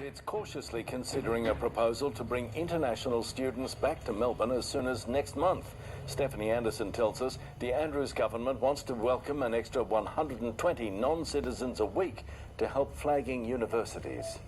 It's cautiously considering a proposal to bring international students back to Melbourne as soon as next month. Stephanie Anderson tells us the Andrews government wants to welcome an extra 120 non-citizens a week to help flagging universities.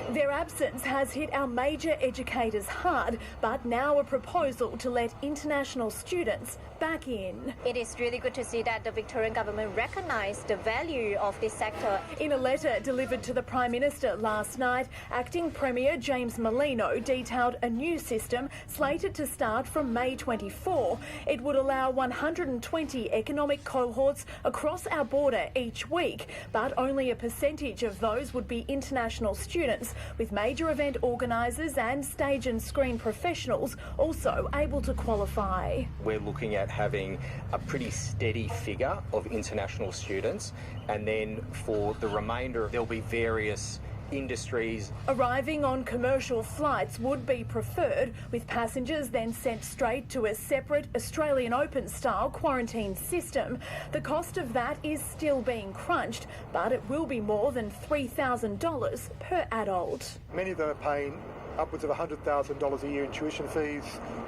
Their absence has hit our major educators hard, but now a proposal to let international students back in. It is really good to see that the Victorian government recognised the value of this sector. In a letter delivered to the Prime Minister last night, Acting Premier James Merlino detailed a new system slated to start from May 24. It would allow 120 economic cohorts across our border each week, but only a percentage of those would be international students, with major event organisers and stage and screen professionals also able to qualify. We're looking at having a pretty steady figure of international students, and then for the remainder there'll be various industries. Arriving on commercial flights would be preferred, with passengers then sent straight to a separate Australian Open style quarantine system. The cost of that is still being crunched, but it will be more than $3,000 per adult. Many of them are paying upwards of $100,000 a year in tuition fees,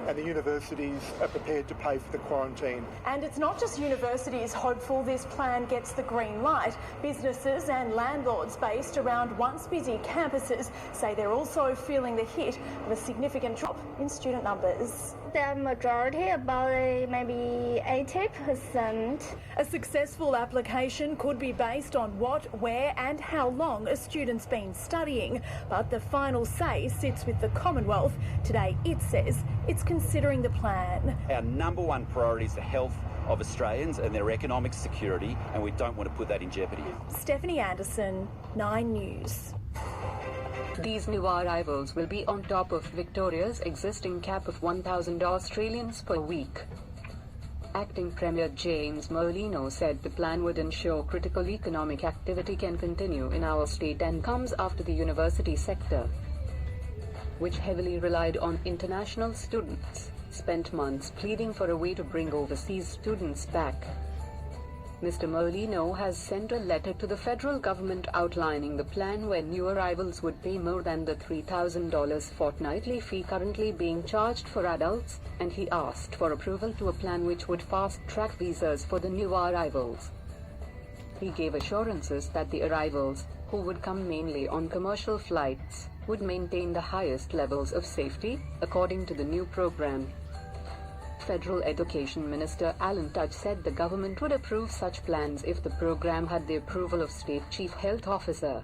and the universities are prepared to pay for the quarantine. And it's not just universities hopeful this plan gets the green light. Businesses and landlords based around once busy campuses say they're also feeling the hit of a significant drop in student numbers. The majority, about maybe 80%. A successful application could be based on what, where and how long a student's been studying, but the final say sits with the Commonwealth. Today it says it's considering the plan. Our number one priority is the health of Australians and their economic security, and we don't want to put that in jeopardy. Stephanie Anderson, 9 News. These new arrivals will be on top of Victoria's existing cap of 1,000 Australians per week. Acting Premier James Merlino said the plan would ensure critical economic activity can continue in our state and comes after the university sector, which heavily relied on international students, spent months pleading for a way to bring overseas students back. Mr. Merlino has sent a letter to the federal government outlining the plan where new arrivals would pay more than the $3,000 fortnightly fee currently being charged for adults, and he asked for approval to a plan which would fast-track visas for the new arrivals. He gave assurances that the arrivals, who would come mainly on commercial flights, would maintain the highest levels of safety, according to the new program. Federal Education Minister Alan Tudge said the government would approve such plans if the program had the approval of State Chief Health Officer.